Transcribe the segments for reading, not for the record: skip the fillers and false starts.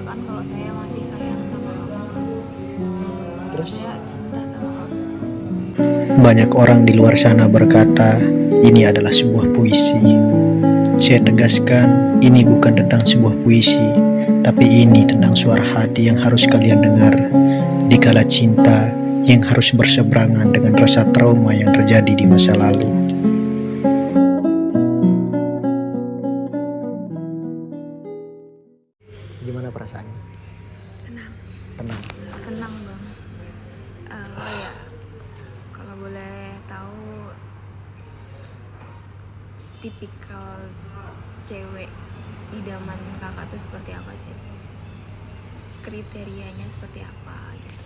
mengatakan kalau saya masih sayang sama kamu. Terus Saya cinta sama kamu. banyak orang di luar sana berkata ini adalah sebuah puisi. Saya tegaskan ini bukan tentang sebuah puisi, tapi ini tentang suara hati yang harus kalian dengar dikala cinta yang harus berseberangan dengan rasa trauma yang terjadi di masa lalu. Gimana perasaannya? Tenang, Tenang. tenang banget. Oh ya, kalau boleh tahu tipikal cewek idaman kakak tuh seperti apa sih? Kriterianya seperti apa gitu?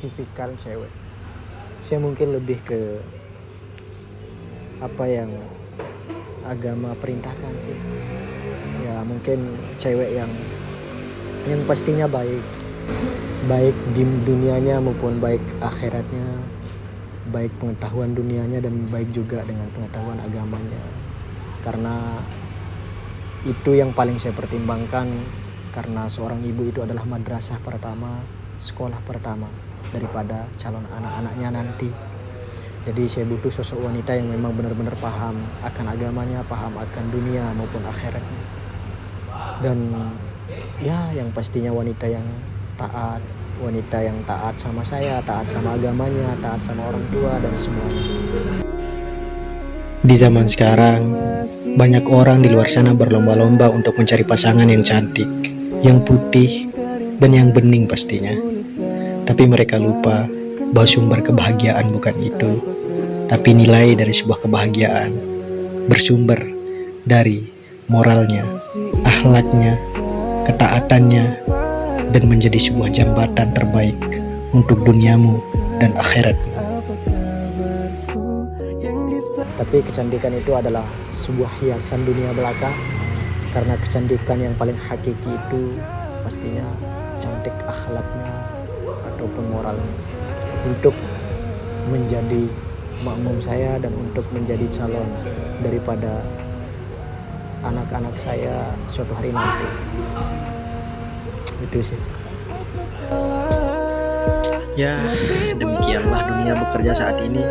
Tipikal cewek. Saya mungkin lebih ke apa yang agama perintahkan sih. Ya mungkin cewek yang pastinya baik di dunianya maupun baik akhiratnya, baik pengetahuan dunianya dan baik juga dengan pengetahuan agamanya. Karena itu yang paling saya pertimbangkan, karena seorang ibu itu adalah madrasah pertama, sekolah pertama daripada calon anak-anaknya nanti. Jadi saya butuh sosok wanita yang memang benar-benar paham akan agamanya, paham akan dunia maupun akhiratnya. Dan ya yang pastinya wanita yang taat sama saya, taat sama agamanya, taat sama orang tua dan semuanya. Di zaman sekarang, banyak orang di luar sana berlomba-lomba untuk mencari pasangan yang cantik, yang putih, dan yang bening pastinya. Tapi mereka lupa bahwa sumber kebahagiaan bukan itu, tapi nilai dari sebuah kebahagiaan bersumber dari moralnya, akhlaknya, ketaatannya, dan menjadi sebuah jembatan terbaik untuk duniamu dan akhiratmu. Tapi kecantikan itu adalah sebuah hiasan dunia belaka, karena kecantikan yang paling hakiki itu pastinya cantik akhlaknya ataupun moralnya, untuk menjadi makmum saya dan untuk menjadi calon daripada anak-anak saya suatu hari nanti. Itu sih. Ya, demikianlah dunia bekerja saat ini.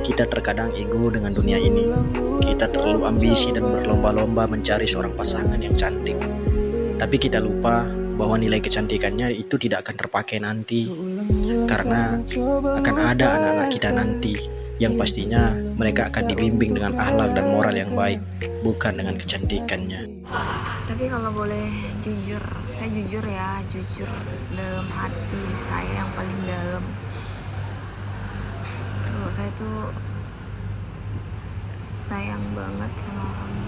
Kita terkadang ego dengan dunia ini. Kita terlalu ambisi dan berlomba-lomba mencari seorang pasangan yang cantik. Tapi kita lupa bahwa nilai kecantikannya itu tidak akan terpakai nanti. Karena akan ada anak-anak kita nanti yang pastinya mereka akan dibimbing dengan akhlak dan moral yang baik, bukan dengan kecantikannya. Tapi kalau boleh jujur, saya jujur ya, jujur dalam hati saya yang paling dalam. Kalau saya tuh sayang banget sama kamu.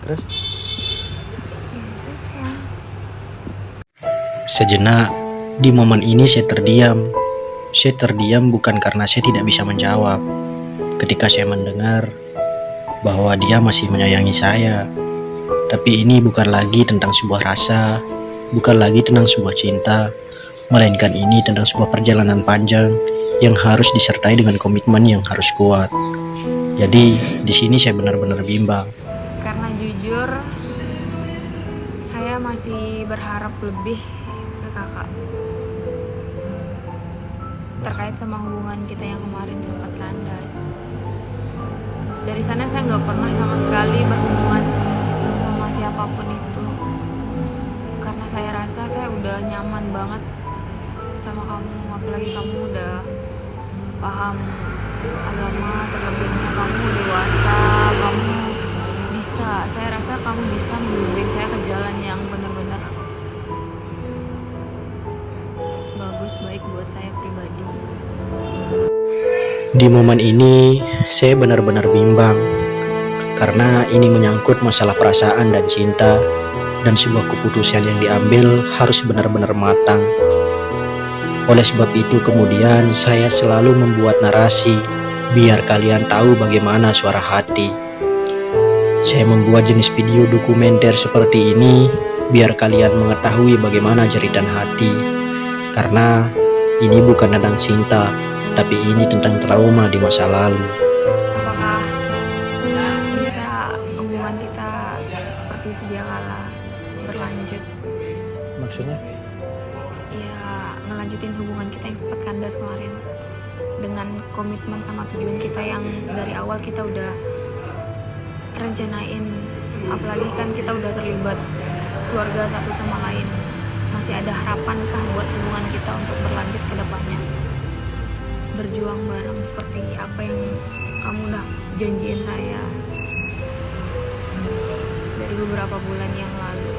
Terus? Ya, saya sayang. Sejenak, di momen ini saya terdiam. Saya terdiam bukan karena saya tidak bisa menjawab. Ketika saya mendengar bahwa dia masih menyayangi saya. Tapi ini bukan lagi tentang sebuah rasa, bukan lagi tentang sebuah cinta, melainkan ini tentang sebuah perjalanan panjang yang harus disertai dengan komitmen yang harus kuat. Jadi di sini saya benar-benar bimbang. Karena jujur, saya masih berharap lebih ke kakak terkait sama hubungan kita yang kemarin sempat kandas. Dari sana saya nggak pernah sama sekali berhubungan sama siapapun itu, karena saya rasa saya udah nyaman banget sama kamu. Apalagi kamu udah paham agama, terlebihnya kamu dewasa, kamu bisa, saya rasa kamu bisa membimbing saya ke jalan yang benar-benar bagus, baik buat saya pribadi. Di momen ini saya benar-benar bimbang, karena ini menyangkut masalah perasaan dan cinta, dan sebuah keputusan yang diambil harus benar-benar matang. Oleh sebab itu kemudian saya selalu membuat narasi biar kalian tahu bagaimana suara hati. Saya membuat jenis video dokumenter seperti ini biar kalian mengetahui bagaimana jeritan hati. Karena ini bukan tentang cinta, tapi ini tentang trauma di masa lalu. Apakah Maksudnya? Ya ngelanjutin hubungan kita yang sempat kandas kemarin, dengan komitmen sama tujuan kita yang dari awal kita udah rencanain. Apalagi kan kita udah terlibat keluarga satu sama lain. Masih ada harapankah buat hubungan kita untuk berlanjut ke depannya, berjuang bareng seperti apa yang kamu udah janjiin saya dari beberapa bulan yang lalu.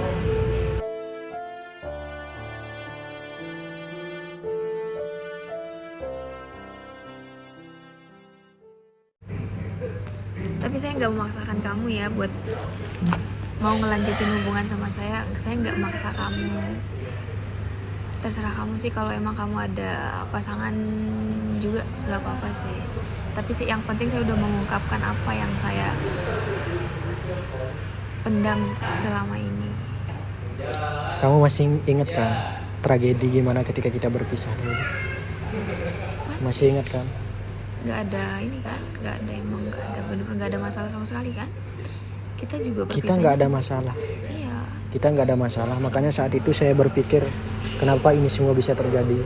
Tapi saya nggak memaksakan kamu ya buat mau ngelanjutin hubungan sama saya nggak maksa kamu. Terserah kamu sih, kalau emang kamu ada pasangan juga nggak apa-apa sih. Tapi sih yang penting saya udah mengungkapkan apa yang saya pendam selama ini. Kamu masih ingat kan tragedi gimana ketika kita berpisah dulu? Masih ingat kan? Nggak ada ini kan, bener-bener nggak ada masalah sama sekali kan? Kita juga berpisah. Kita nggak ada masalah. Iya. Kita nggak ada masalah. Makanya saat itu saya berpikir, kenapa ini semua bisa terjadi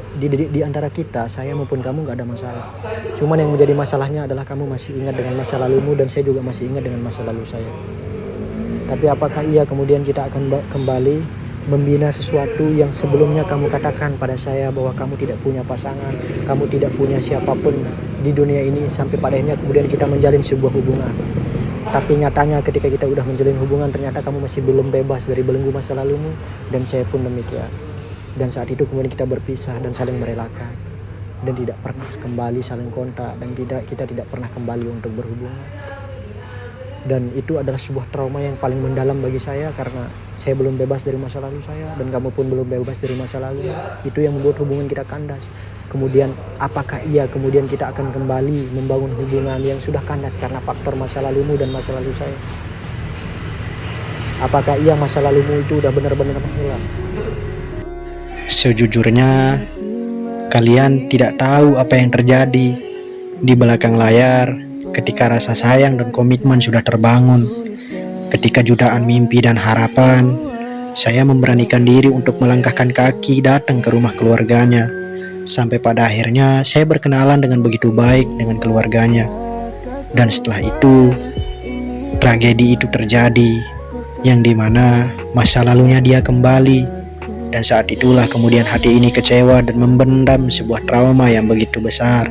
di antara kita, saya maupun kamu nggak ada masalah. Cuman yang menjadi masalahnya adalah kamu masih ingat dengan masa lalumu dan saya juga masih ingat dengan masa lalu saya. Tapi apakah iya kemudian kita akan kembali membina sesuatu yang sebelumnya kamu katakan pada saya bahwa kamu tidak punya pasangan, kamu tidak punya siapapun di dunia ini, sampai pada akhirnya kemudian kita menjalin sebuah hubungan. Tapi nyatanya ketika kita udah menjalin hubungan, ternyata kamu masih belum bebas dari belenggu masa lalumu, dan saya pun demikian. Dan saat itu kemudian kita berpisah dan saling merelakan, dan tidak pernah kembali saling kontak, dan kita tidak pernah kembali untuk berhubungan. Dan itu adalah sebuah trauma yang paling mendalam bagi saya, karena saya belum bebas dari masa lalu saya, dan kamu pun belum bebas dari masa lalu. Itu yang membuat hubungan kita kandas. Kemudian apakah iya kemudian kita akan kembali membangun hubungan yang sudah kandas karena faktor masa lalumu dan masa lalu saya? Apakah iya masa lalumu itu udah benar-benar menghilang? Sejujurnya, kalian tidak tahu apa yang terjadi di belakang layar ketika rasa sayang dan komitmen sudah terbangun. Ketika jutaan mimpi dan harapan, saya memberanikan diri untuk melangkahkan kaki datang ke rumah keluarganya. Sampai pada akhirnya saya berkenalan dengan begitu baik dengan keluarganya. Dan setelah itu, tragedi itu terjadi, yang dimana masa lalunya dia kembali. Dan saat itulah kemudian hati ini kecewa dan membendam sebuah trauma yang begitu besar.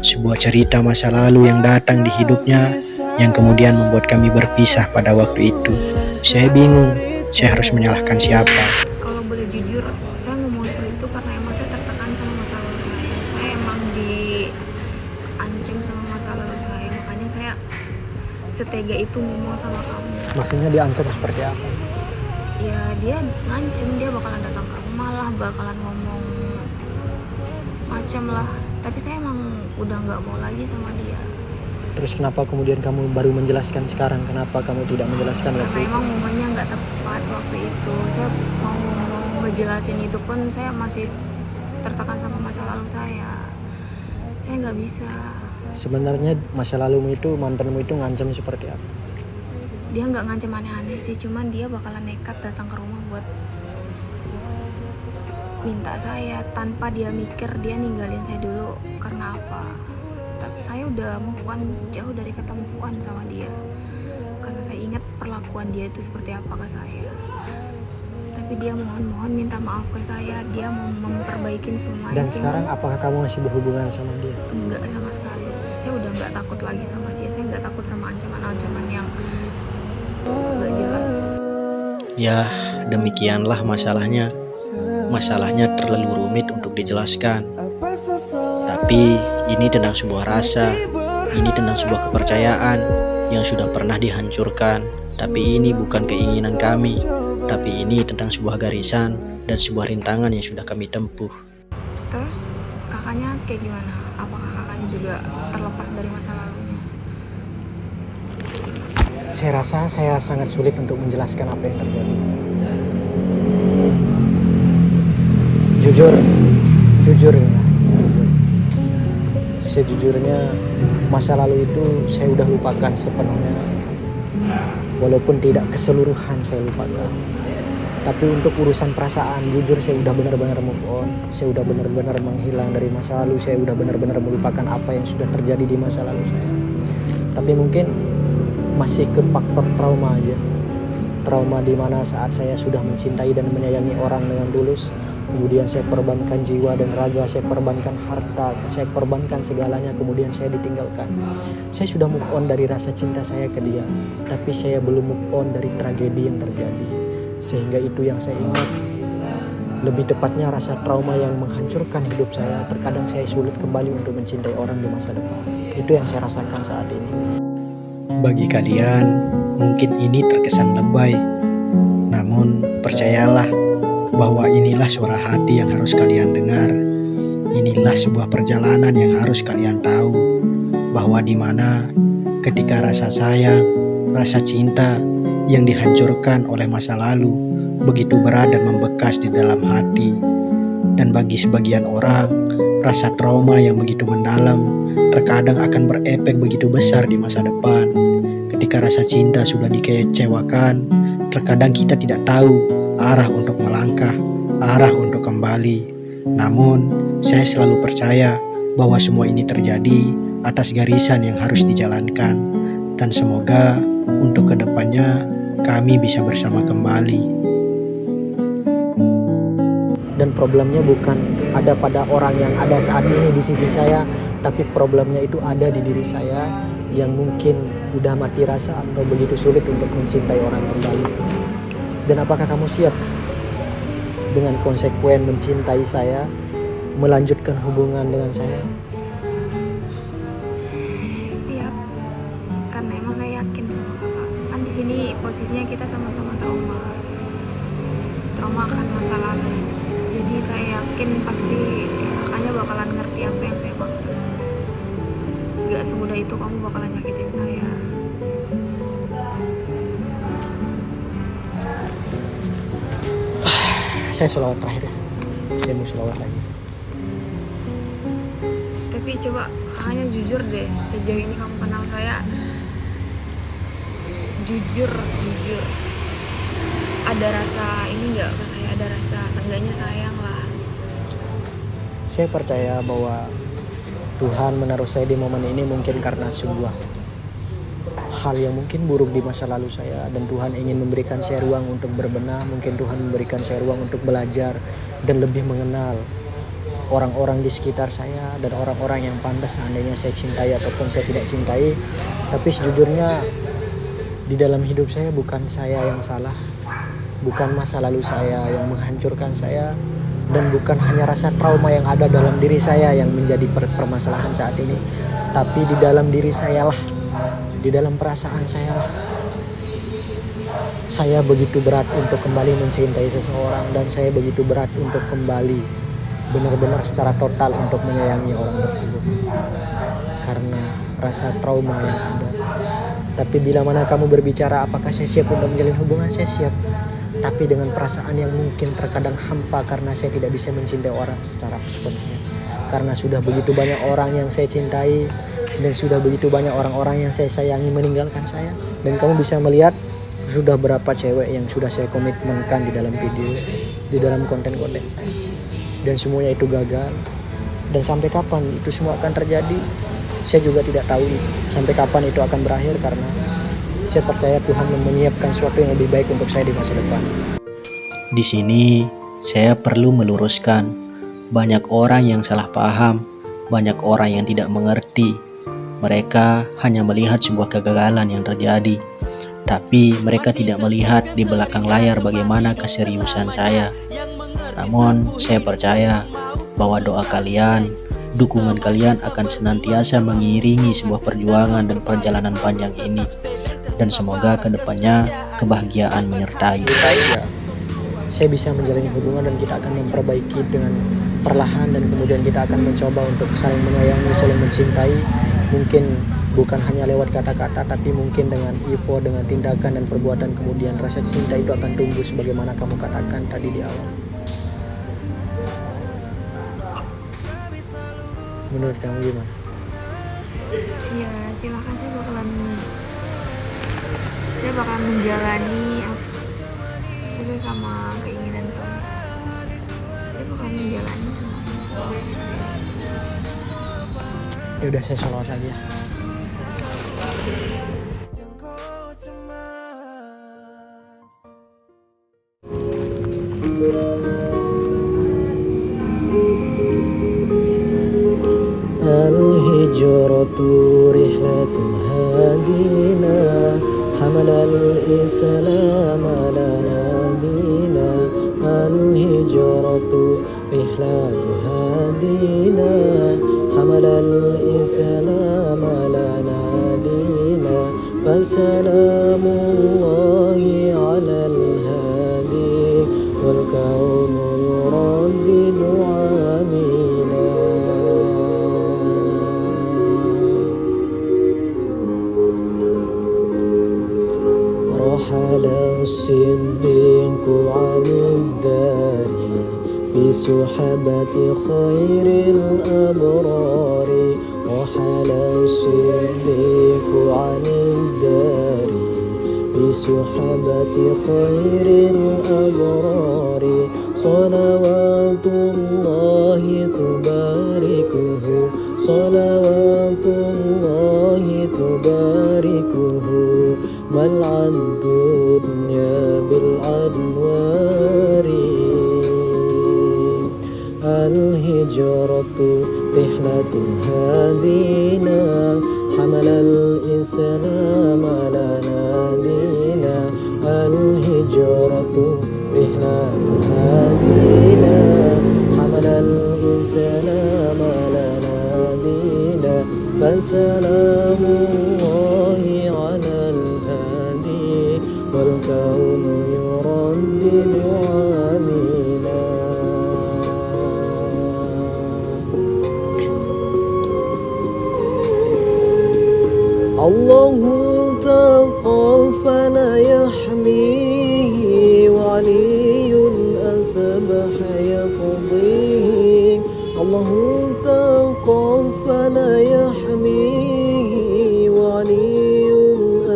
Sebuah cerita masa lalu yang datang di hidupnya, yang kemudian membuat kami berpisah pada waktu itu. Saya bingung, saya harus menyalahkan siapa. Kalau boleh jujur, saya ngomong seperti itu karena emang saya tertekan sama masa lalu saya. Saya emang diancam sama masa lalu saya, makanya saya setega itu ngomong sama kamu. Maksudnya diancam seperti apa? Ya dia ngancem, dia bakalan datang ke rumah lah, bakalan ngomong macam lah. Tapi saya emang udah nggak mau lagi sama dia. Terus kenapa kemudian kamu baru menjelaskan sekarang? Kenapa kamu tidak menjelaskan waktu Karena itu? emang momennya nggak tepat waktu itu. Saya mau ngejelasin itu pun saya masih tertekan sama masa lalu saya. Saya nggak bisa. Sebenarnya masa lalumu itu, mantanmu itu ngancam seperti apa? Dia nggak ngancem aneh-aneh sih, cuman dia bakalan nekat datang ke rumah buat minta saya tanpa dia mikir dia ninggalin saya dulu karena apa. Tapi saya udah move on, jauh dari kata move on sama dia, karena saya ingat perlakuan dia itu seperti apa ke saya. Tapi dia mohon minta maaf ke saya, dia mau memperbaikin semua. Dan sekarang apakah kamu masih berhubungan sama dia? Enggak sama sekali. Saya udah nggak takut lagi sama dia. Saya nggak takut sama ancaman-ancaman yang nggak jelas. Ya, demikianlah masalahnya. Masalahnya terlalu rumit untuk dijelaskan. Tapi ini tentang sebuah rasa, ini tentang sebuah kepercayaan yang sudah pernah dihancurkan. Tapi ini bukan keinginan kami, tapi ini tentang sebuah garisan dan sebuah rintangan yang sudah kami tempuh. Terus kakaknya kayak gimana? Apakah kakaknya juga terlepas dari masa lalunya? Saya rasa saya sangat sulit untuk menjelaskan apa yang terjadi. Jujur ya. Sejujurnya masa lalu itu saya udah lupakan sepenuhnya. Walaupun tidak keseluruhan saya lupakan. Tapi untuk urusan perasaan, jujur saya udah benar-benar move on. Saya udah benar-benar menghilang dari masa lalu. Saya udah benar-benar melupakan apa yang sudah terjadi di masa lalu saya. Tapi mungkin masih ke faktor trauma aja. Trauma di mana saat saya sudah mencintai dan menyayangi orang dengan tulus, kemudian saya korbankan jiwa dan raga, saya korbankan harta, saya korbankan segalanya, kemudian saya ditinggalkan. Saya sudah move on dari rasa cinta saya ke dia, tapi saya belum move on dari tragedi yang terjadi. Sehingga itu yang saya ingat. Lebih tepatnya rasa trauma yang menghancurkan hidup saya. Terkadang saya sulit kembali untuk mencintai orang di masa depan. Itu yang saya rasakan saat ini. Bagi kalian, mungkin ini terkesan lebay. Namun, percayalah bahwa inilah suara hati yang harus kalian dengar. Inilah sebuah perjalanan yang harus kalian tahu. Bahwa di mana ketika rasa sayang, rasa cinta yang dihancurkan oleh masa lalu begitu berat dan membekas di dalam hati. Dan bagi sebagian orang, rasa trauma yang begitu mendalam terkadang akan berefek begitu besar di masa depan. Ketika rasa cinta sudah dikecewakan, terkadang kita tidak tahu arah untuk melangkah, arah untuk kembali. Namun, saya selalu percaya bahwa semua ini terjadi atas garisan yang harus dijalankan. Dan semoga untuk kedepannya kami bisa bersama kembali. Dan problemnya bukan ada pada orang yang ada saat ini di sisi saya, tapi problemnya itu ada di diri saya yang mungkin udah mati rasa atau begitu sulit untuk mencintai orang kembali. Dan apakah kamu siap dengan konsekuen mencintai saya, melanjutkan hubungan dengan saya? Siap, karena emang saya yakin sama kakak. Kan di sini posisinya kita sama-sama trauma akan masa lalu. Jadi saya yakin pasti kakaknya bakalan ngerti apa yang saya maksud. Gak semudah itu kamu bakalan nyakitin saya. Saya sholawat terakhir ya. Saya mau sholawat lagi. Tapi coba kakaknya jujur deh, sejauh ini kamu kenal saya, jujur ada rasa ini nggak ke saya, ada rasa seenggaknya sayang lah. Saya percaya bahwa Tuhan menaruh saya di momen ini mungkin karena sebuah hal yang mungkin buruk di masa lalu saya, dan Tuhan ingin memberikan saya ruang untuk berbenah. Mungkin Tuhan memberikan saya ruang untuk belajar dan lebih mengenal orang-orang di sekitar saya dan orang-orang yang pantas seandainya saya cintai ataupun saya tidak cintai. Tapi sejujurnya di dalam hidup saya bukan saya yang salah, bukan masa lalu saya yang menghancurkan saya, dan bukan hanya rasa trauma yang ada dalam diri saya yang menjadi permasalahan saat ini, tapi di dalam diri saya lah, di dalam perasaan saya lah, saya begitu berat untuk kembali mencintai seseorang, dan saya begitu berat untuk kembali benar-benar secara total untuk menyayangi orang tersebut karena rasa trauma yang ada. Tapi bila mana kamu berbicara apakah saya siap untuk menjalin hubungan, saya siap. Tapi dengan perasaan yang mungkin terkadang hampa karena saya tidak bisa mencintai orang secara sepenuhnya. Karena sudah begitu banyak orang yang saya cintai dan sudah begitu banyak orang-orang yang saya sayangi meninggalkan saya. Dan kamu bisa melihat sudah berapa cewek yang sudah saya komitmenkan di dalam video, di dalam konten-konten saya. Dan semuanya itu gagal. Dan sampai kapan itu semua akan terjadi, saya juga tidak tahu sampai kapan itu akan berakhir, karena saya percaya Tuhan menyiapkan sesuatu yang lebih baik untuk saya di masa depan. Di sini saya perlu meluruskan, banyak orang yang salah paham, banyak orang yang tidak mengerti. Mereka hanya melihat sebuah kegagalan yang terjadi, tapi mereka tidak melihat di belakang layar bagaimana keseriusan saya. Namun saya percaya bahwa doa kalian, dukungan kalian akan senantiasa mengiringi sebuah perjuangan dan perjalanan panjang ini. Dan semoga kedepannya kebahagiaan menyertai. Ya, saya bisa menjalani hubungan dan kita akan memperbaiki dengan perlahan, dan kemudian kita akan mencoba untuk saling menyayangi, saling mencintai. Mungkin bukan hanya lewat kata-kata, tapi mungkin dengan effort, dengan tindakan dan perbuatan. Kemudian rasa cinta itu akan tumbuh sebagaimana kamu katakan tadi di awal. Menurut kamu gimana? Ya silakan, saya bakalan menjalani sesuai sama keinginan kamu. Saya bakal menjalani semuanya. Ya udah, saya sholawat lagi ya. Al-hijratu rihlatu hadina hamalal islam ala nabina. Al-hijratu rihlatu hadina hamalal islam ala nabina. Fasalamullahi ala al-hadi wal kaunu yuraddidu amina. رحل الصديق عن الدار بسحبة خير الأبرار. رحل الصديق عن الدار بسحبة خير الأبرار. صلوات الله تباركه صلوات الله تباركه ملعى الدنيا بالأنوار. الهجرة رحلة هادينا حمل الإسلام لنا دينا. الهجرة رحلة هادينا حمل الإسلام لنا دينا. فسلام الله على الهادي والكون يردد آمينا. الله تقفل يحميه وعلي أسبح يقضيه. الله تقفل يحميه وعلي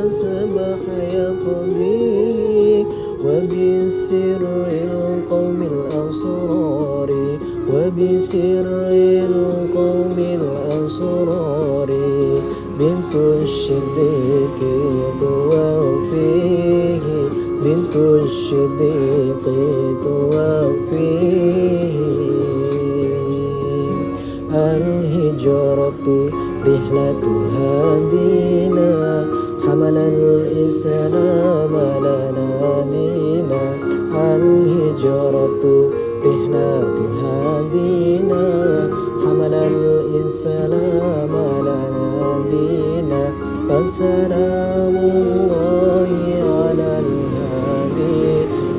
أسبح يقضيه. وبسر القوم الأسرار وبسر القوم الأسرار بنت الشديق توفيه. بنت الشديق توفيه. الهجرة رحلة هادينا حمل الإسلام لنا دينا. الهجرة رحلة هادينا حمل الإسلام لنا دينا. فسلام الله على الهادي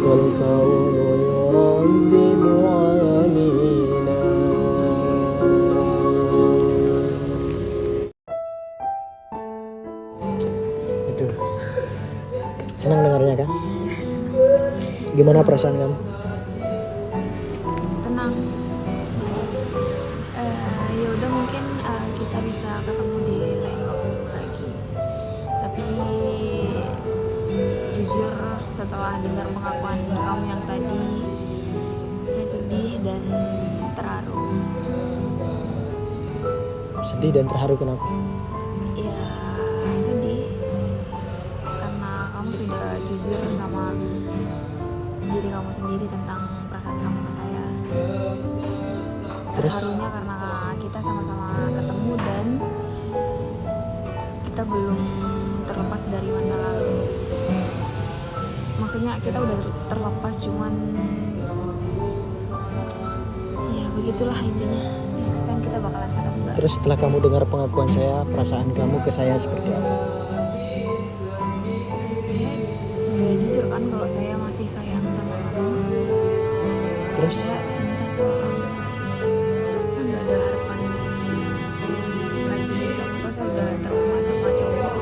والكون يردد آمينا. Itu senang dengarnya kan? Gimana perasaan kamu? Tenang. Ya udah, mungkin kita bisa ketemu di lain waktu lagi. Tapi jujur setelah dengar pengakuan kamu yang tadi, saya sedih dan terharu. Sedih dan terharu kenapa? Ya sedih karena kamu sudah jujur sama diri kamu sendiri tentang perasaan kamu ke saya. Terus? Terharunya karena kita sama-sama ketemu dan kita belum terlepas dari masa lalu. Maksudnya kita udah terlepas, cuman ya begitulah intinya. Next time kita bakalan ketemu gak? Terus setelah kamu dengar pengakuan saya, perasaan kamu ke saya seperti apa? Saya udah jujur kan kalau saya masih sayang sama kamu. Terus? Saya cinta sama kamu. Saya nggak ada harapan lagi. Kamu tahu saya udah trauma sama cowok.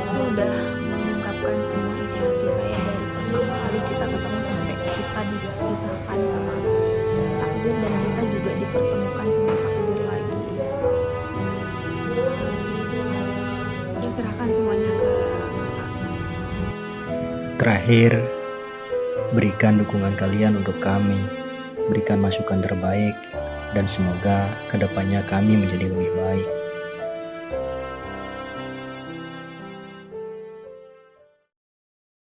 Saya udah mengungkapkan semua isi hati saya dari pertama kali kita ketemu sampai kita dipisahkan sama takdir, dan kita juga dipertemukan sama takdir lagi. Saya serahkan semuanya ke Kakak. Terakhir, Berikan dukungan kalian untuk kami, berikan masukan terbaik, dan semoga kedepannya kami menjadi lebih baik.